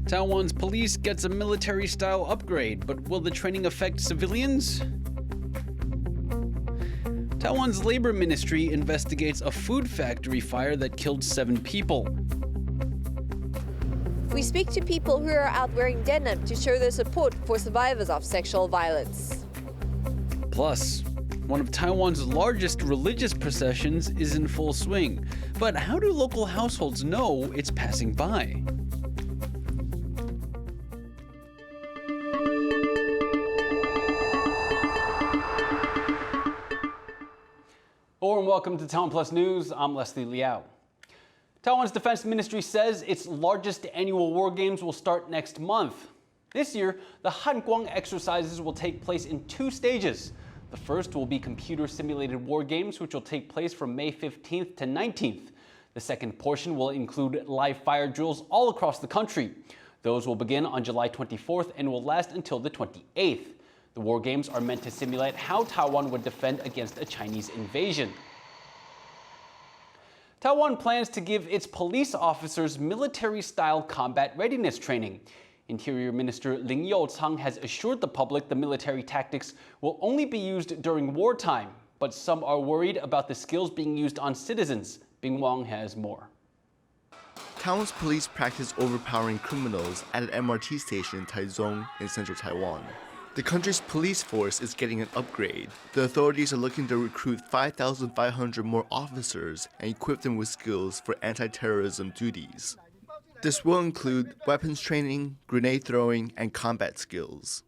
Taiwan's police gets a military-style upgrade, but will the training affect civilians? Taiwan's labor ministry investigates a food factory fire that killed 7 people. We speak to people who are out wearing denim to show their support for survivors of sexual violence. Plus, one of Taiwan's largest religious processions is in full swing. But how do local households know it's passing by? Hello and welcome to TaiwanPlus News. I'm Liao. Taiwan's Defense Ministry says its largest annual war games will start next month. This year, the Hahn exercises will take place in 2 stages. The first will be computer-simulated war games, which will take place from May 15th to 19th. The second portion will include live fire drills all across the country. Those will begin on July 24th and will last until the 28th. The war games are meant to simulate how Taiwan would defend against a Chinese invasion. Taiwan plans to give its police officers military-style combat readiness training. Interior Minister Li Yanhe has assured the public the military tactics will only be used during wartime, but some are worried about the skills being used on citizens. Bilingual has more. Taiwan's police practice overpowering criminals at an MRT station in Taichung in central Taiwan. The country's police force is getting an upgrade. The authorities are looking to recruit 5,500 more officers and equip them with skills for anti-terrorism duties. This will include weapons training, grenade throwing, and combat skills.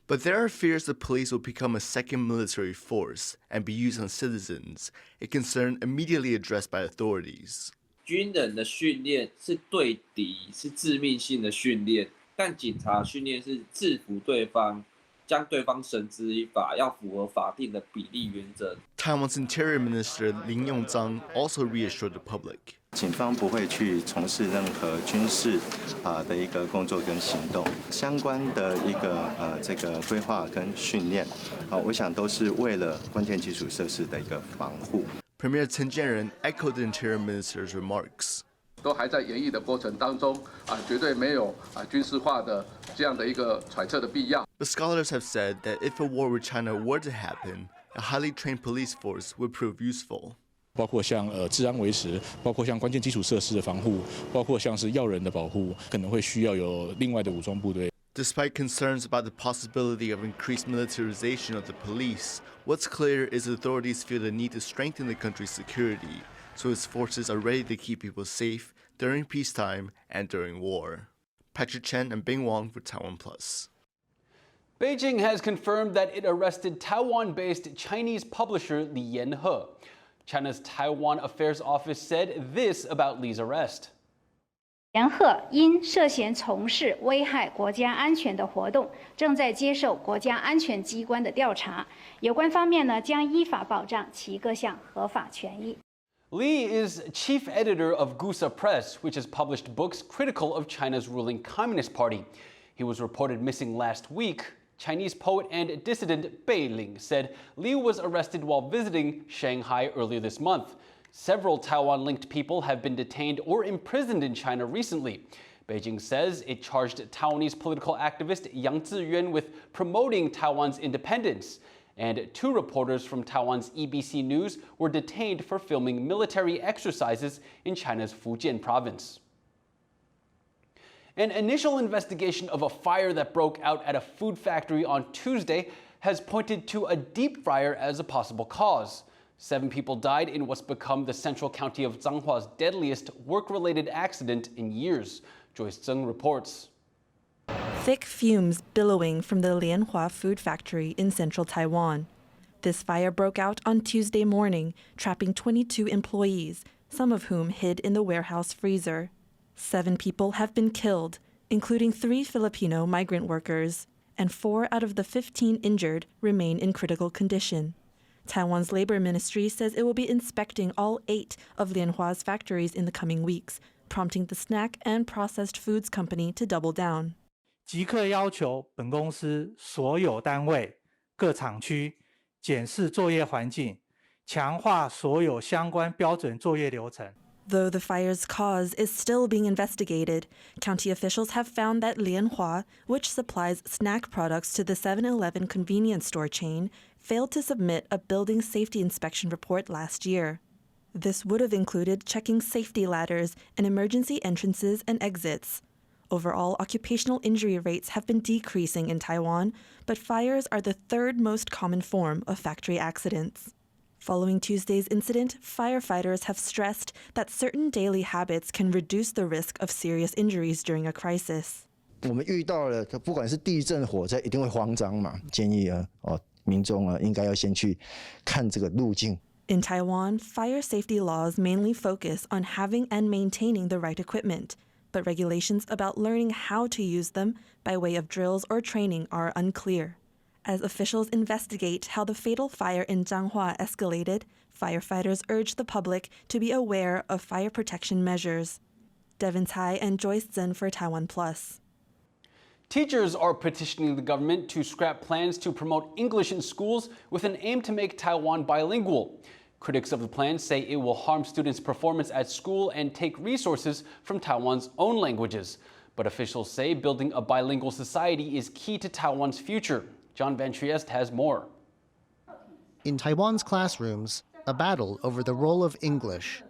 But there are fears the police will become a second military force and be used on citizens, a concern immediately addressed by authorities. 军人的训练是对敌，是致命性的训练，但警察训练是制服对方。 将对方绳之以法，要符合法定的比例原则。 Taiwan's Interior Minister Li Yanhe also reassured the public. 警方不会去从事任何军事的一个工作跟行动，相关的一个这个规划跟训练，我想都是为了关键基础设施的一个防护。 Premier Chen Jianren echoed the Interior Minister's remarks. 都还在演绎的过程当中，绝对没有军事化的这样的一个揣测的必要。 But scholars have said that if a war with China were to happen, a highly trained police force would prove useful. 包括像治安维持，包括像关键基础设施的防护，包括像是要人的保护，可能会需要有另外的武装部队。 Despite concerns about the possibility of increased militarization of the police, what's clear is the authorities feel the need to strengthen the country's security, so its forces are ready to keep people safe during peacetime and during war. Petition and Bilingual for TaiwanPlus. Beijing has confirmed that it arrested Taiwan-based Chinese publisher Li Yanhe. China's Taiwan Affairs Office said this about Li's arrest. 杨鹤因涉嫌从事危害国家安全的活动，正在接受国家安全机关的调查。有关方面呢，将依法保障其各项合法权益。 Li is chief editor of Gusa Press, which has published books critical of China's ruling Communist Party. He was reported missing last week. Chinese poet and dissident Beiling said Li was arrested while visiting Shanghai earlier this month. Several Taiwan-linked people have been detained or imprisoned in China recently. Beijing says it charged Taiwanese political activist Yang Ziyuan with promoting Taiwan's independence. And 2 reporters from Taiwan's EBC News were detained for filming military exercises in China's Fujian province. An initial investigation of a fire that broke out at a food factory on Tuesday has pointed to a deep fryer as a possible cause. 7 people died in what's become the central county of Zhanghua's deadliest work-related accident in years. Joyce Zheng reports. Thick fumes billowing from the Lianhua food factory in central Taiwan. This fire broke out on Tuesday morning, trapping 22 employees, some of whom hid in the warehouse freezer. 7 people have been killed, including 3 Filipino migrant workers, and 4 out of the 15 injured remain in critical condition. Taiwan's labor ministry says it will be inspecting all 8 of Lianhua's factories in the coming weeks, prompting the snack and processed foods company to double down. 即刻要求本公司所有单位、各厂区检视作业环境，强化所有相关标准作业流程。Though the fire's cause is still being investigated, county officials have found that Li Yanhe, which supplies snack products to the 7-Eleven convenience store chain, failed to submit a building safety inspection report last year. This would have included checking safety ladders and emergency entrances and exits. Overall, occupational injury rates have been decreasing in Taiwan, but fires are the third most common form of factory accidents. Following Tuesday's incident, firefighters have stressed that certain daily habits can reduce the risk of serious injuries during a crisis. 我们遇到了，不管是地震、火灾，一定会慌张嘛。建议民众应该要先去看这个路径。In Taiwan, fire safety laws mainly focus on having and maintaining the right equipment, but regulations about learning how to use them by way of drills or training are unclear. As officials investigate how the fatal fire in Zhanghua escalated, firefighters urge the public to be aware of fire protection measures. Devin Tai and Joyce Zhen for TaiwanPlus. Teachers are petitioning the government to scrap plans to promote English in schools with an aim to make Taiwan bilingual. Critics of the plan say it will harm students' performance at school and take resources from Taiwan's own languages. But officials say building a bilingual society is key to Taiwan's future. John Van Trieste has more. In Taiwan's classrooms, a battle over the role of English.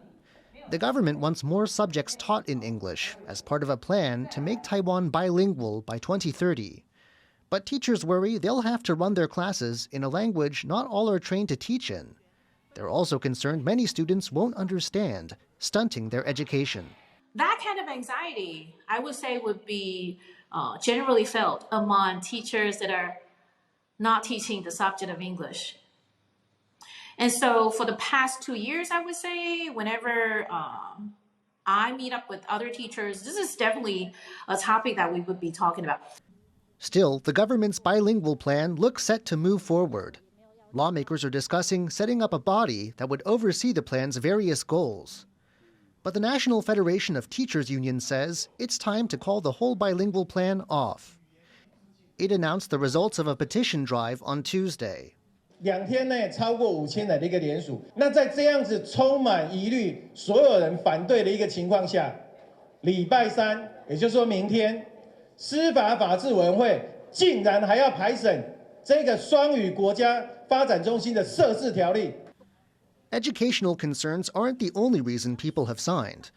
The government wants more subjects taught in English as part of a plan to make Taiwan bilingual by 2030. But teachers worry they'll have to run their classes in a language not all are trained to teach in. They're also concerned many students won't understand, stunting their education. That kind of anxiety, I would say, would be generally felt among teachers that are not teaching the subject of English. And so for the past 2 years, I would say, whenever I meet up with other teachers, this is definitely a topic that we would be talking about. Still, the government's bilingual plan looks set to move forward. Lawmakers are discussing setting up a body that would oversee the plan's various goals. But the National Federation of Teachers Union says it's time to call the whole bilingual plan off. It announced the results of a petition drive on Tuesday. 2天内超过5000人的一个联署，那在这样子充满疑虑、所有人反对的一个情况下，礼拜三，也就是说明天，司法法制委员会竟然还要排审这个双语国家发展中心的设置条例。Educational concerns aren't the only reason people have signed.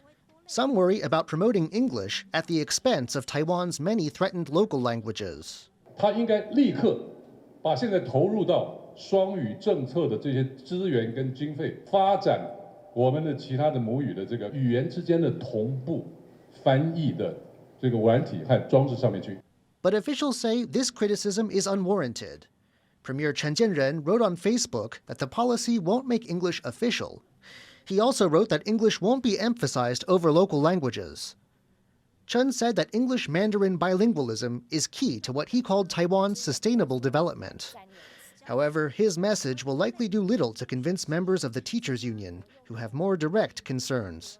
Some worry about promoting English at the expense of Taiwan's many threatened local languages. 他应该立刻把现在投入到双语政策的这些资源跟经费，发展我们的其他的母语的这个语言之间的同步翻译的这个软体和装置上面去。But officials say this criticism is unwarranted. Premier Chen Jianren wrote on Facebook that the policy won't make English official. He also wrote that English won't be emphasized over local languages. Chen said that English-Mandarin bilingualism is key to what he called Taiwan's sustainable development. However, his message will likely do little to convince members of the teachers' union, who have more direct concerns.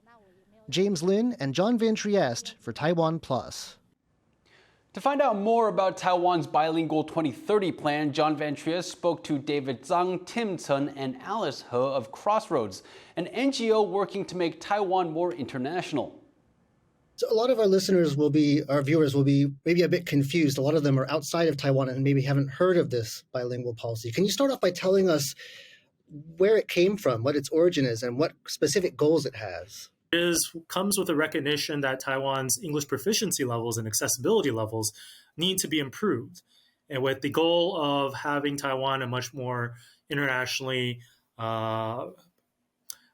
James Lin and John Van Trieste for TaiwanPlus. To find out more about Taiwan's bilingual 2030 plan, John Van Trieste spoke to David Zhang, Tim Chen, and Alice He of Crossroads, an NGO working to make Taiwan more international. So a lot of our listeners our viewers will be maybe a bit confused. A lot of them are outside of Taiwan and maybe haven't heard of this bilingual policy. Can you start off by telling us where it came from, what its origin is, and what specific goals it has? It comes with a recognition that Taiwan's English proficiency levels and accessibility levels need to be improved. And with the goal of having Taiwan a much more internationally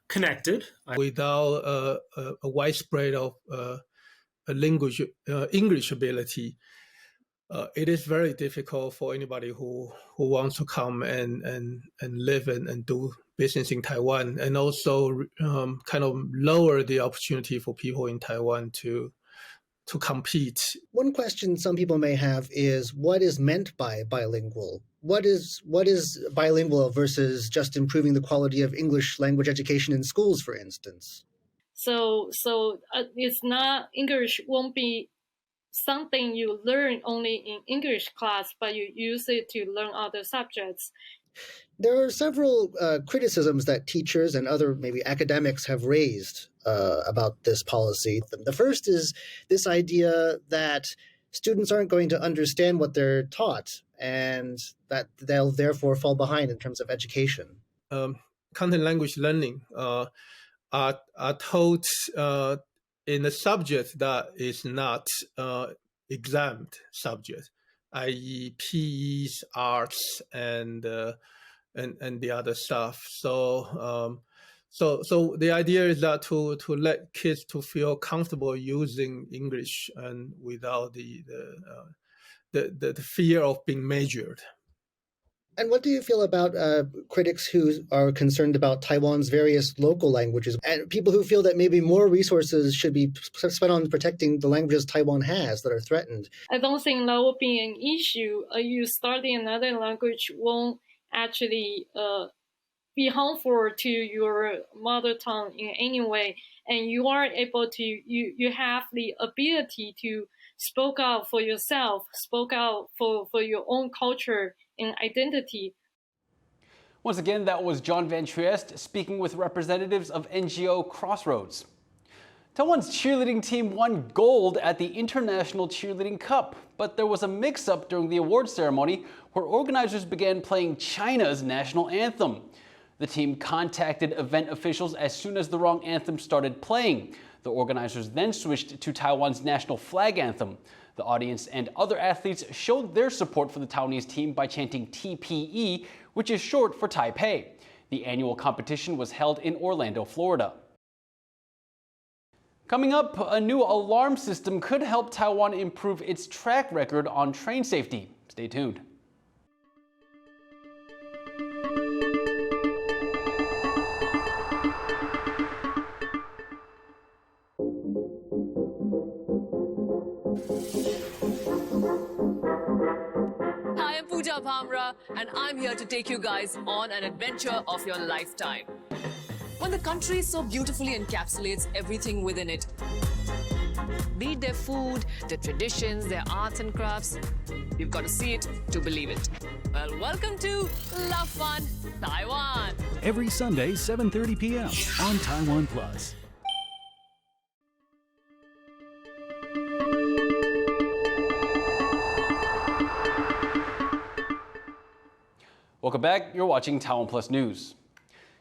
connected. Without a widespread of language, English ability, it is very difficult for anybody who wants to come and live and do business in Taiwan, and also kind of lower the opportunity for people in Taiwan to compete. One question some people may have is what is meant by bilingual? What is bilingual versus just improving the quality of English language education in schools, for instance? So it's not, English won't be something you learn only in English class, but you use it to learn other subjects. There are several criticisms that teachers and other maybe academics have raised about this policy. The first is this idea that students aren't going to understand what they're taught and that they'll therefore fall behind in terms of education. Content language learning are taught in a subject that is not examined subject, i.e. PEs, arts, and the other stuff. So the idea is that to let kids to feel comfortable using English and without the fear of being measured. And what do you feel about critics who are concerned about Taiwan's various local languages and people who feel that maybe more resources should be spent on protecting the languages Taiwan has that are threatened? I don't think that will be an issue. You studying another language won't actually be harmful to your mother tongue in any way. And you are able to, you have the ability to spoke out for yourself, spoke out for your own culture and identity. Once again, that was John Van Trieste speaking with representatives of NGO Crossroads. Taiwan's cheerleading team won gold at the International Cheerleading Cup, but there was a mix-up during the award ceremony where organizers began playing China's national anthem. The team contacted event officials as soon as the wrong anthem started playing. The organizers then switched to Taiwan's national flag anthem. The audience and other athletes showed their support for the Taiwanese team by chanting TPE, which is short for Taipei. The annual competition was held in Orlando, Florida. Coming up, a new alarm system could help Taiwan improve its track record on train safety. Stay tuned. And I'm here to take you guys on an adventure of your lifetime. When the country so beautifully encapsulates everything within it, be it their food, their traditions, their arts and crafts, you've got to see it to believe it. Well, welcome to Love Fun Taiwan. Every Sunday, 7:30 p.m. on TaiwanPlus. Welcome back. You're watching TaiwanPlus News.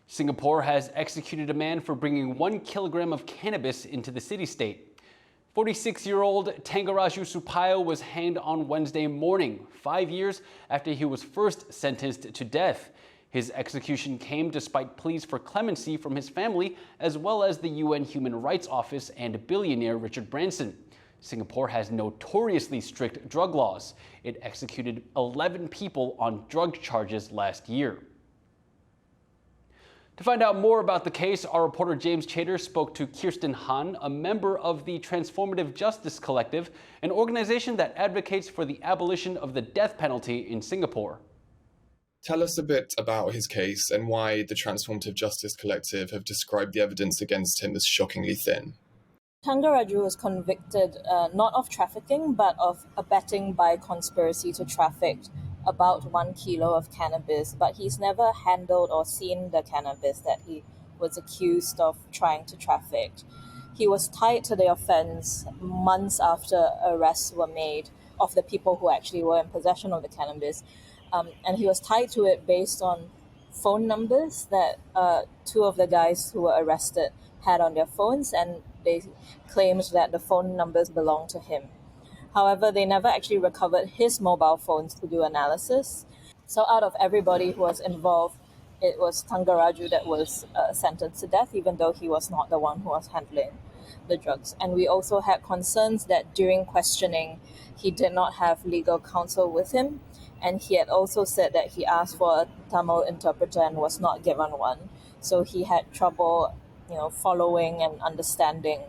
Singapore has executed a man for bringing 1 kilogram of cannabis into the city-state. 46-year-old Tanggaraju Supayo was hanged on Wednesday morning, 5 years after he was first sentenced to death. His execution came despite pleas for clemency from his family, as well as the UN Human Rights Office and billionaire Richard Branson. Singapore has notoriously strict drug laws. It executed 11 people on drug charges last year. To find out more about the case, our reporter James Chater spoke to Kirsten Hahn, a member of the Transformative Justice Collective, an organization that advocates for the abolition of the death penalty in Singapore. Tell us a bit about his case and why the Transformative Justice Collective have described the evidence against him as shockingly thin. Tanggaraju was convicted not of trafficking, but of abetting by conspiracy to traffic about 1 kilo of cannabis. But he's never handled or seen the cannabis that he was accused of trying to traffic. He was tied to the offense months after arrests were made of the people who actually were in possession of the cannabis. And he was tied to it based on phone numbers that 2 of the guys who were arrested had on their phones, and they claimed that the phone numbers belonged to him. However, they never actually recovered his mobile phones to do analysis. So out of everybody who was involved, it was Tanggaraju that was sentenced to death, even though he was not the one who was handling the drugs. And we also had concerns that during questioning, he did not have legal counsel with him. And he had also said that he asked for a Tamil interpreter and was not given one. So he had trouble, following and understanding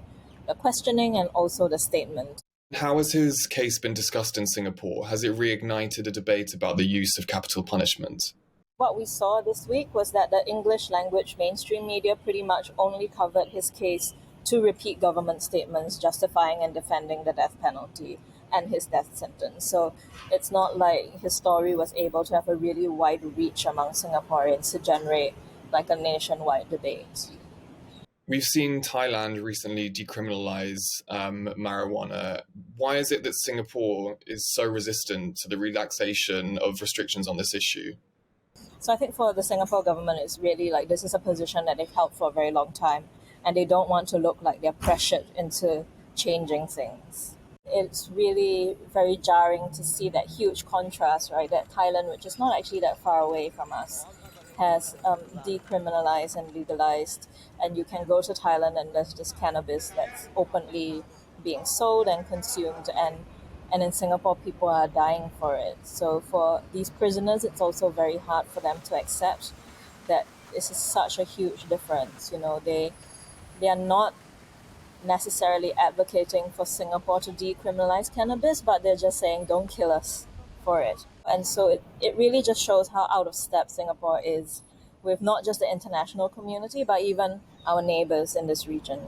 the questioning and also the statement. How has his case been discussed in Singapore? Has it reignited a debate about the use of capital punishment? What we saw this week was that the English language mainstream media pretty much only covered his case to repeat government statements justifying and defending the death penalty. and his death sentence. So it's not like his story was able to have a really wide reach among Singaporeans to generate like a nationwide debate. We've seen Thailand recently decriminalize marijuana. Why is it that Singapore is so resistant to the relaxation of restrictions on this issue? So I think for the Singapore government, it's really like this is a position that they've held for a very long time, and they don't want to look like they're pressured into changing things. It's really very jarring to see that huge contrast, right? That Thailand, which is not actually that far away from us, has decriminalized and legalized, and you can go to Thailand and there's just cannabis that's openly being sold and consumed, and in Singapore people are dying for it. So for these prisoners, it's also very hard for them to accept that this is such a huge difference. You know, they are not necessarily advocating for Singapore to decriminalize cannabis, but they're just saying don't kill us for it. And so it really just shows how out of step Singapore is with not just the international community, but even our neighbors in this region.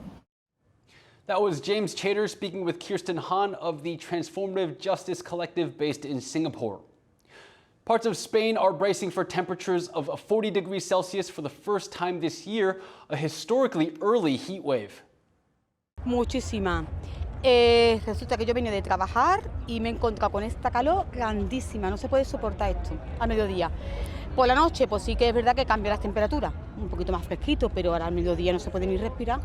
That was James Chater speaking with Kirsten Hahn of the Transformative Justice Collective based in Singapore. Parts of Spain are bracing for temperatures of 40 degrees Celsius for the first time this year, a historically early heat wave. Muchísima. Resulta que yo venía de trabajar y me he encontrado con esta calor grandísima, no se puede soportar esto al mediodía. Por la noche, pues sí que es verdad que cambia las temperaturas, un poquito más fresquito, pero ahora al mediodía no se puede ni respirar.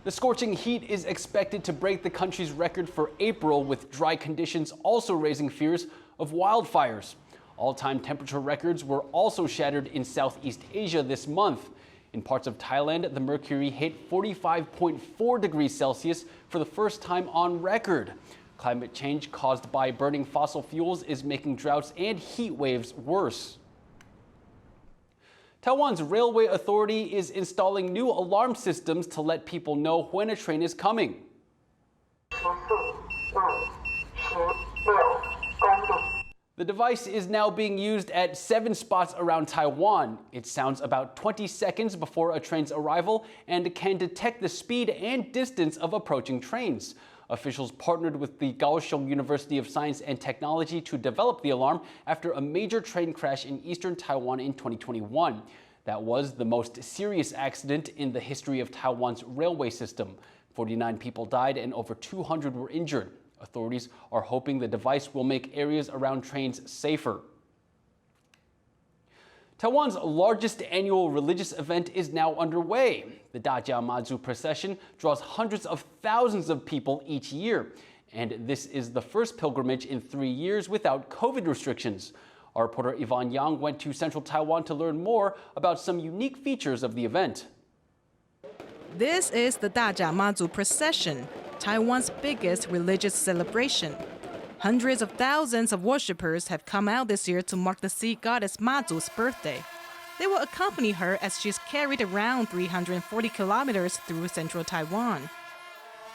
The scorching heat is expected to break the country's record for April, with dry conditions also raising fears of wildfires. All-time temperature records were also shattered in Southeast Asia this month. In parts of Thailand, the mercury hit 45.4 degrees Celsius for the first time on record. Climate change caused by burning fossil fuels is making droughts and heat waves worse. Taiwan's railway authority is installing new alarm systems to let people know when a train is coming. The device is now being used at 7 spots around Taiwan. It sounds about 20 seconds before a train's arrival and can detect the speed and distance of approaching trains. Officials partnered with the Kaohsiung University of Science and Technology to develop the alarm after a major train crash in eastern Taiwan in 2021. That was the most serious accident in the history of Taiwan's railway system. 49 people died and over 200 were injured. Authorities are hoping the device will make areas around trains safer. Taiwan's largest annual religious event is now underway. The Dajia Mazu procession draws hundreds of thousands of people each year, and this is the first pilgrimage in 3 years without COVID restrictions. Our reporter Yvonne Yang went to central Taiwan to learn more about some unique features of the event. This is the Dajia Mazu procession, Taiwan's biggest religious celebration. Hundreds of thousands of worshippers have come out this year to mark the sea goddess Mazu's birthday. They will accompany her as she's carried around 340 kilometers through central Taiwan.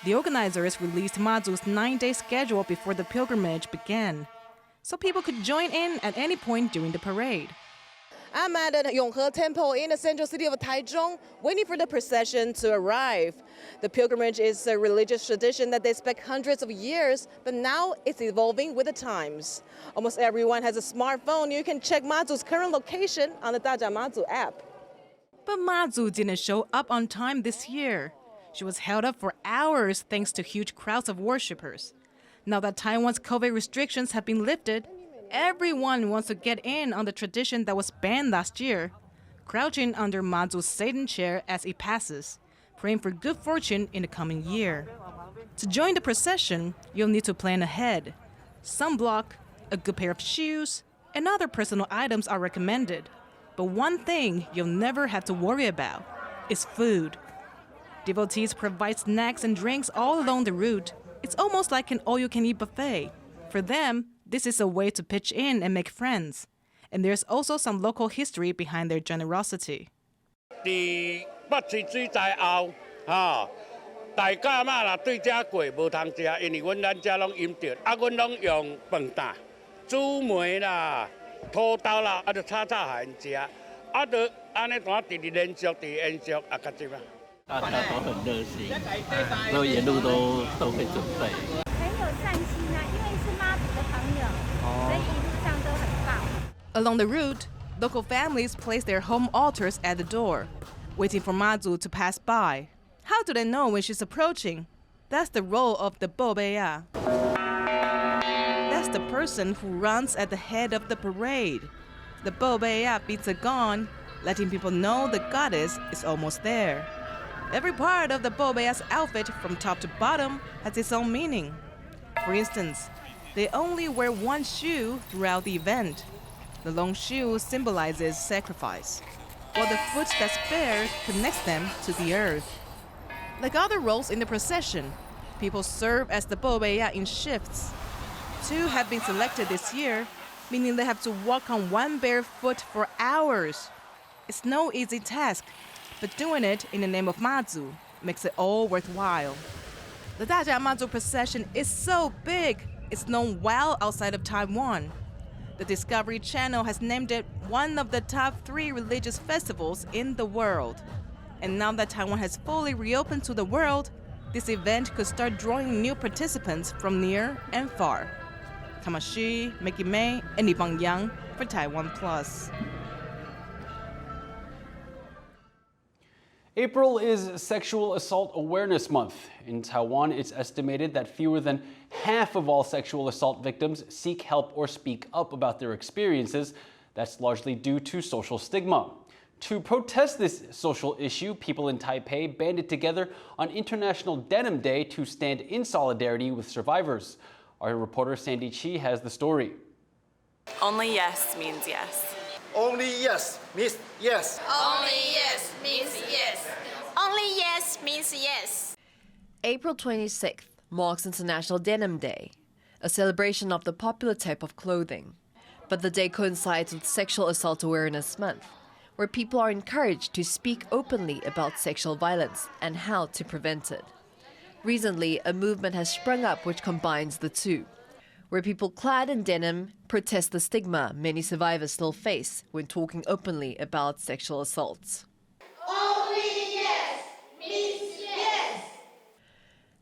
The organizers released Mazu's 9-day schedule before the pilgrimage began, so people could join in at any point during the parade. I'm at the Yonghe Temple in the central city of Taichung, waiting for the procession to arrive. The pilgrimage is a religious tradition that dates back hundreds of years, but now it's evolving with the times. Almost everyone has a smartphone. You can check Mazu's current location on the Dajia Mazu app. But Mazu didn't show up on time this year. She was held up for hours thanks to huge crowds of worshippers. Now that Taiwan's COVID restrictions have been lifted, everyone wants to get in on the tradition that was banned last year, crouching under Mazu's Satan chair as it passes, praying for good fortune in the coming year. To join the procession, you'll need to plan ahead. Sunblock, a good pair of shoes, and other personal items are recommended. But one thing you'll never have to worry about is food. Devotees provide snacks and drinks all along the route. It's almost like an all-you-can-eat buffet. For them, this is a way to pitch in and make friends. And there's also some local history behind their generosity. 捌水水在后，大家嘛啦对遮过无通食，因为阮咱遮拢饮着，阮拢用饭担、煮糜啦、土豆啦，就炒下因食，就安尼单直连续延续，较接啊。大家都很热心，所以沿路都会准备。Along the route, local families place their home altars at the door, waiting for Mazu to pass by. How do they know when she's approaching? That's the role of the bobeya. That's the person who runs at the head of the parade. The bobeya beats a gong, letting people know the goddess is almost there. Every part of the bobeya's outfit, from top to bottom, has its own meaning. For instance, they only wear one shoe throughout the event. The long shoe symbolizes sacrifice, while the foot that's bare connects them to the earth. Like other roles in the procession, people serve as the bobeya in shifts. 2 have been selected this year, meaning they have to walk on one bare foot for hours. It's no easy task, but doing it in the name of Mazu makes it all worthwhile. The Dajia Mazu procession is so big, it's known well outside of Taiwan. The Discovery Channel has named it one of the top 3 religious festivals in the world. And now that Taiwan has fully reopened to the world, this event could start drawing new participants from near and far. Tamashi, Mickey May, and Yvonne Yang for TaiwanPlus. April is Sexual Assault Awareness Month. In Taiwan, it's estimated that fewer than half of all sexual assault victims seek help or speak up about their experiences. That's largely due to social stigma. To protest this social issue, people in Taipei banded together on International Denim Day to stand in solidarity with survivors. Our reporter Sandy Chi has the story. Only yes means yes. Only yes means yes. Only yes means yes. Only yes means yes. April 26th marks International Denim Day, a celebration of the popular type of clothing. But the day coincides with Sexual Assault Awareness Month, where people are encouraged to speak openly about sexual violence and how to prevent it. Recently, a movement has sprung up which combines the two, where people clad in denim protest the stigma many survivors still face when talking openly about sexual assaults. Only yes means yes.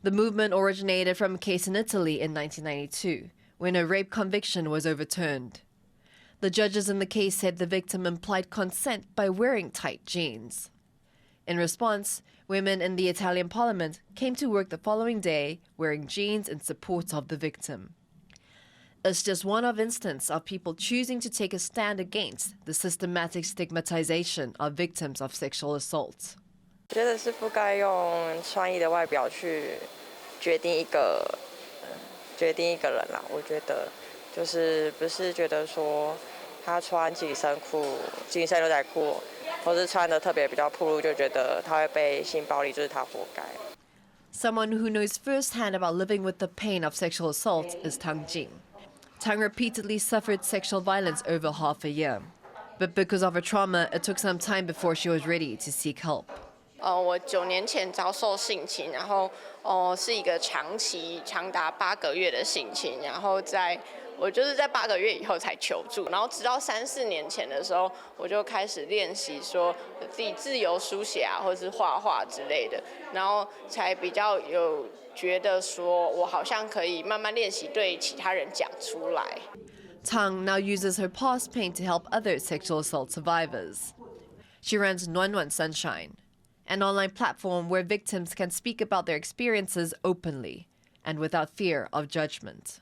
The movement originated from a case in Italy in 1992, when a rape conviction was overturned. The judges in the case said the victim implied consent by wearing tight jeans. In response, women in the Italian parliament came to work the following day wearing jeans in support of the victim. It's just one of instances of people choosing to take a stand against the systematic stigmatization of victims of sexual assault. 觉得是不该用穿衣的外表去决定一个人啦。我觉得就是不是觉得说他穿紧身牛仔裤，或是穿的特别比较暴露，就觉得他会被性暴力，就是他活该。 Someone who knows firsthand about living with the pain of sexual assault is Tang Jing. Tang repeatedly suffered sexual violence over half a year. But because of her trauma, it took some time before she was ready to seek help. 我9年前遭受性侵，然后是一个长达8个月的性侵，然后我就是在8个月以后才求助，然后直到3、4年前的时候，我就开始练习说自己自由书写啊，或者是画画之类的，然后才比较有觉得说我好像可以慢慢练习对其他人讲出来。Tang now uses her past pain to help other sexual assault survivors. She runs Nuan Sunshine, an online platform where victims can speak about their experiences openly and without fear of judgment.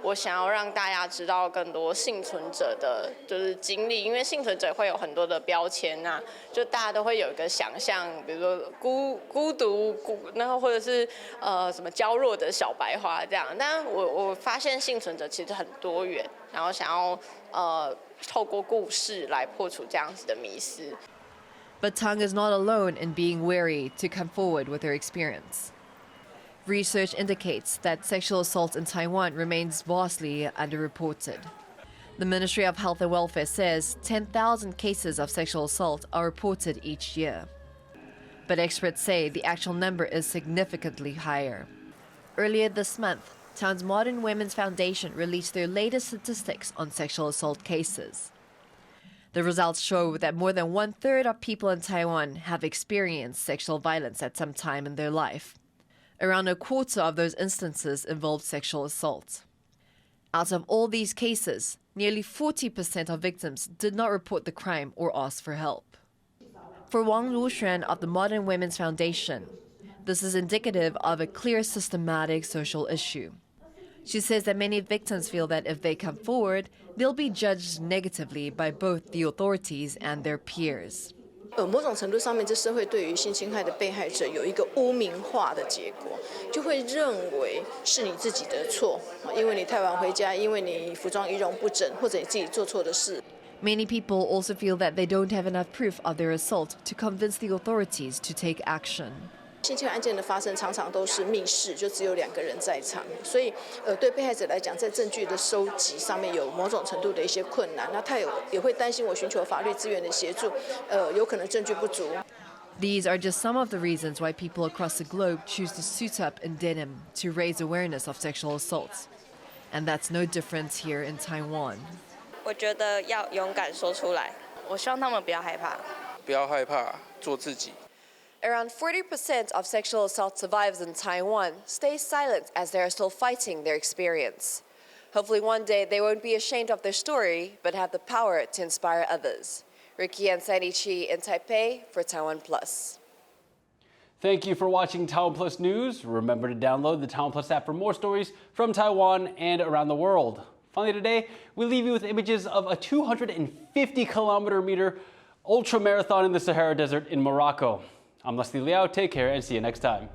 我想要让大家知道更多幸存者的就是经历，因为幸存者会有很多的标签啊，就大家都会有一个想象，比如说孤独，然后或者是什么娇弱的小白花这样。但我发现幸存者其实很多元，然后想要透过故事来破除这样子的迷思。But Tang is not alone in being wary to come forward with her experience. Research indicates that sexual assault in Taiwan remains vastly underreported. The Ministry of Health and Welfare says 10,000 cases of sexual assault are reported each year. But experts say the actual number is significantly higher. Earlier this month, Taiwan's Modern Women's Foundation released their latest statistics on sexual assault cases. The results show that more than 1/3 of people in Taiwan have experienced sexual violence at some time in their life. Around a quarter of those instances involved sexual assault. Out of all these cases, nearly 40% of victims did not report the crime or ask for help. For Wang Luxuan of the Modern Women's Foundation, this is indicative of a clear systematic social issue. She says that many victims feel that if they come forward, they'll be judged negatively by both the authorities and their peers. 某种程度上面，这社会对于性侵害的被害者有一个污名化的结果，就会认为是你自己的错，因为你太晚回家，因为你服装仪容不整，或者你自己做错的事。 Many people also feel that they don't have enough proof of their assault to convince the authorities to take action. 性侵害案件的发生常常都是密室，就只有2个人在场，所以对被害者来讲，在证据的收集上面有某种程度的一些困难。那他也会担心我寻求法律资源的协助，有可能证据不足。 These are just some of the reasons why people across the globe choose to suit up in denim to raise awareness of sexual assault. And that's no different here in Taiwan. 我觉得要勇敢说出来，我希望他们不要害怕，不要害怕，做自己。 Around 40% of sexual assault survivors in Taiwan stay silent as they are still fighting their experience. Hopefully one day they won't be ashamed of their story, but have the power to inspire others. Ricky and Sandy Chi in Taipei for TaiwanPlus. Thank you for watching TaiwanPlus News. Remember to download the TaiwanPlus app for more stories from Taiwan and around the world. Finally today, we leave you with images of a 250-kilometer ultra marathon in the Sahara Desert in Morocco. I'm Liao. Take care and see you next time.